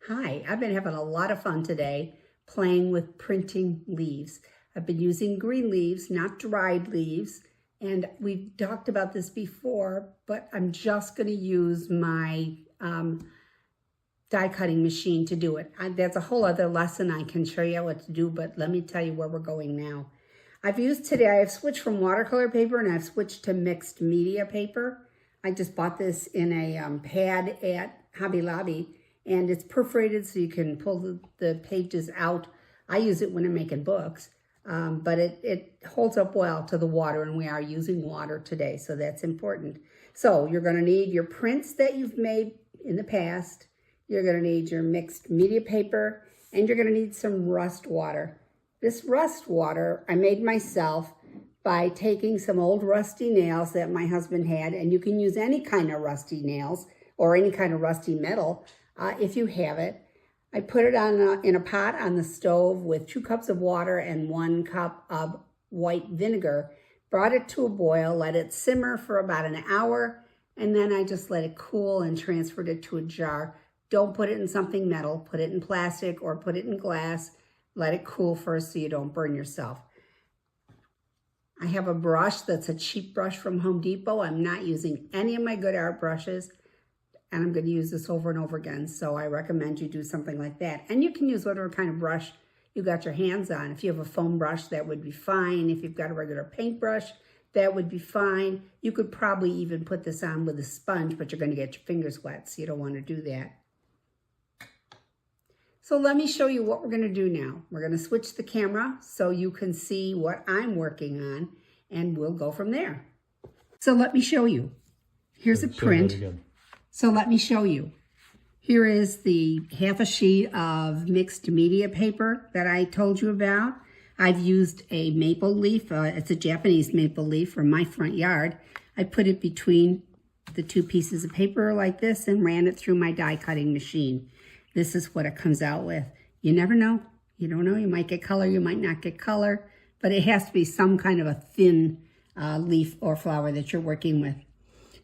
Hi, I've been having a lot of fun today playing with printing leaves. I've been using green leaves, not dried leaves, and we've talked about this before, but I'm just going to use my die cutting machine to do it. That's a whole other lesson. I can show you what to do, but let me tell you where we're going now. I've switched from watercolor paper and I've switched to mixed media paper. I just bought this in a pad at Hobby Lobby, and it's perforated so you can pull the pages out. I use it when I'm making books, but it holds up well to the water, and we are using water today, so that's important. So you're gonna need your prints that you've made in the past, you're gonna need your mixed media paper, and you're gonna need some rust water. This rust water I made myself by taking some old rusty nails that my husband had, and you can use any kind of rusty nails or any kind of rusty metal if you have it. I put it on in a pot on the stove with 2 cups of water and 1 cup of white vinegar. Brought it to a boil, let it simmer for about an hour, and then I just let it cool and transferred it to a jar. Don't put it in something metal, put it in plastic or put it in glass. Let it cool first so you don't burn yourself. I have a brush that's a cheap brush from Home Depot. I'm not using any of my good art brushes, and I'm going to use this over and over again, so I recommend you do something like that. And you can use whatever kind of brush you got your hands on. If you have a foam brush, that would be fine. If you've got a regular paintbrush, that would be fine. You could probably even put this on with a sponge, but you're going to get your fingers wet, so you don't want to do that. So let me show you what we're going to do now. We're going to switch the camera so you can see what I'm working on, and we'll go from there. So let me show you. Here's a print. So let me show you. Here is the half a sheet of mixed media paper that I told you about. I've used a maple leaf. It's a Japanese maple leaf from my front yard. I put it between the 2 pieces of paper like this and ran it through my die cutting machine. This is what it comes out with. You never know. You don't know. You might get color. You might not get color. But it has to be some kind of a thin leaf or flower that you're working with.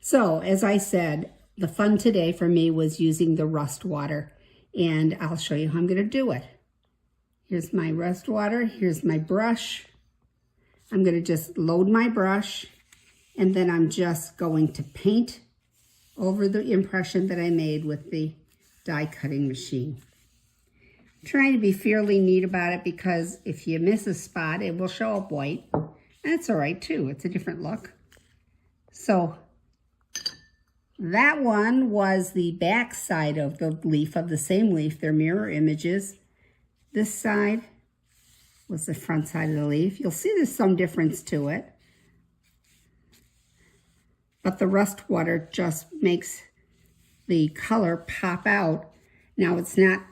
So, as I said, the fun today for me was using the rust water. And I'll show you how I'm going to do it. Here's my rust water. Here's my brush. I'm going to just load my brush. And then I'm just going to paint over the impression that I made with the die cutting machine. I'm trying to be fairly neat about it because if you miss a spot, it will show up white. That's all right too. It's a different look. So that one was the back side of the leaf, of the same leaf. They're mirror images. This side was the front side of the leaf. You'll see there's some difference to it. But the rust water just makes the color pop out. Now it's not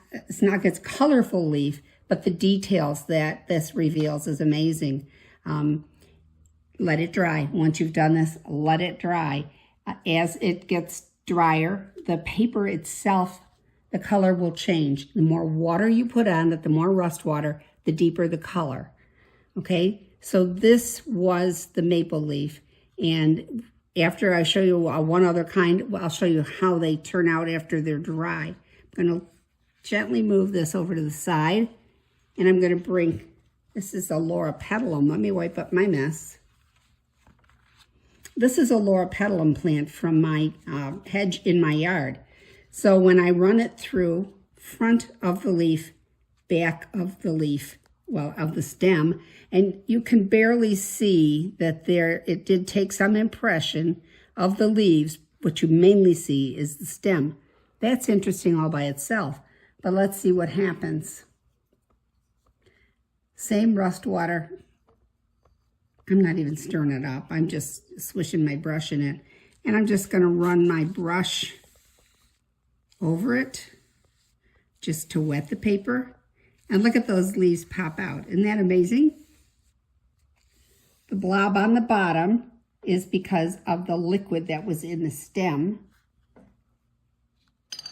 its colorful leaf, but the details that this reveals is amazing. Let it dry. Once you've done this, let it dry. As it gets drier, the paper itself, the color will change. The more water you put on it, the more rust water, the deeper the color. Okay, so this was the maple leaf, and after I show you one other kind, I'll show you how they turn out after they're dry. I'm going to gently move this over to the side, and I'm going to bring, this is a Loropetalum. Let me wipe up my mess. This is a Loropetalum plant from my hedge in my yard. So when I run it through front of the leaf, back of the leaf, well, of the stem, and you can barely see that it did take some impression of the leaves. What you mainly see is the stem. That's interesting all by itself, but let's see what happens. Same rust water. I'm not even stirring it up. I'm just swishing my brush in it, and I'm just going to run my brush over it just to wet the paper. And look at those leaves pop out. Isn't that amazing? The blob on the bottom is because of the liquid that was in the stem.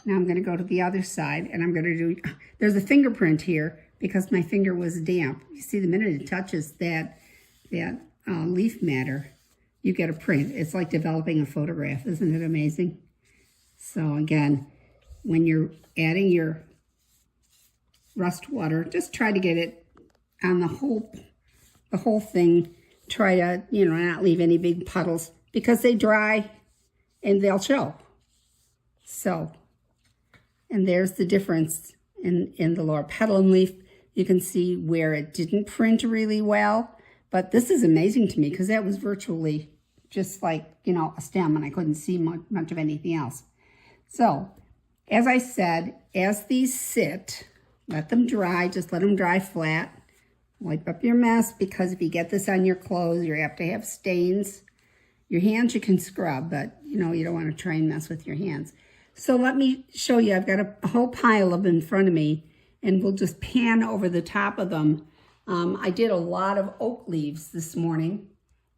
Now I'm going to go to the other side, and I'm going to do, there's a fingerprint here because my finger was damp. You see, the minute it touches that leaf matter, you get a print. It's like developing a photograph. Isn't it amazing? So again, when you're adding your rust water. Just try to get it on the whole thing. Try to, not leave any big puddles because they dry and they'll show. So, and there's the difference in the lower petal and leaf. You can see where it didn't print really well. But this is amazing to me because that was virtually just like, a stem, and I couldn't see much of anything else. So, as I said, as these sit, let them dry. Just let them dry flat. Wipe up your mess, because if you get this on your clothes, you have to have stains. Your hands you can scrub, but you don't want to try and mess with your hands. So let me show you. I've got a whole pile of them in front of me, and we'll just pan over the top of them. I did a lot of oak leaves this morning,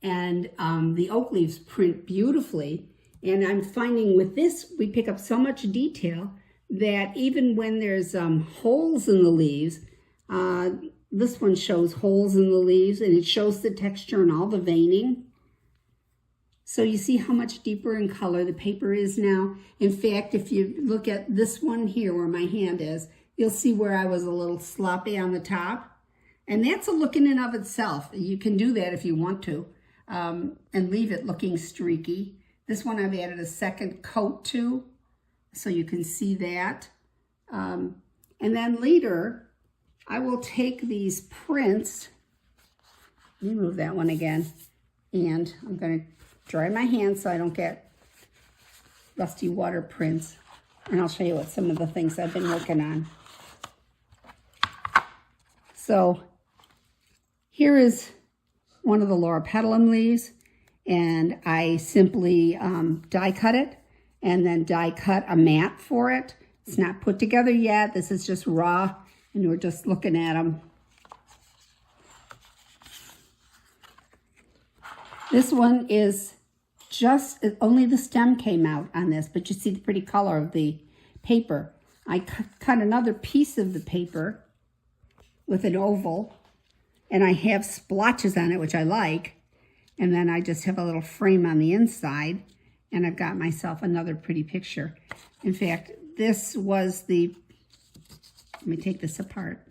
and the oak leaves print beautifully. And I'm finding with this, we pick up so much detail that even when there's holes in the leaves, this one shows holes in the leaves, and it shows the texture and all the veining. So you see how much deeper in color the paper is now. In fact, if you look at this one here where my hand is, you'll see where I was a little sloppy on the top. And that's a look in and of itself. You can do that if you want to, and leave it looking streaky. This one I've added a second coat to, so you can see that. And then later, I will take these prints, let me move that one again, and I'm going to dry my hands so I don't get rusty water prints. And I'll show you what some of the things I've been working on. So here is one of the loropetalum leaves, and I simply die cut it and then die cut a mat for it. It's not put together yet. This is just raw, and we're just looking at them. This one is just, only the stem came out on this, but you see the pretty color of the paper. I cut another piece of the paper with an oval, and I have splotches on it, which I like. And then I just have a little frame on the inside, and I've got myself another pretty picture. In fact, this was the, let me take this apart.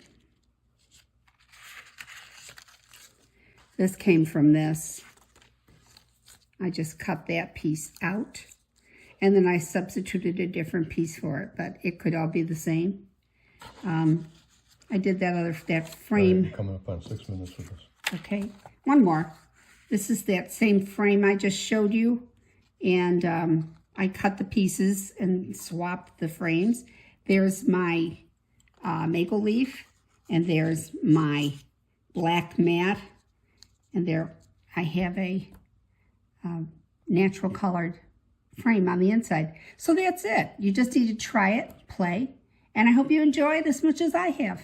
This came from this. I just cut that piece out, and then I substituted a different piece for it, but it could all be the same. I did that frame. Coming up on 6 minutes with this. Okay, one more. This is that same frame I just showed you, and I cut the pieces and swapped the frames. There's my maple leaf, and there's my black mat, and there I have a natural colored frame on the inside. So that's it. You just need to try it, play, and I hope you enjoy it as much as I have.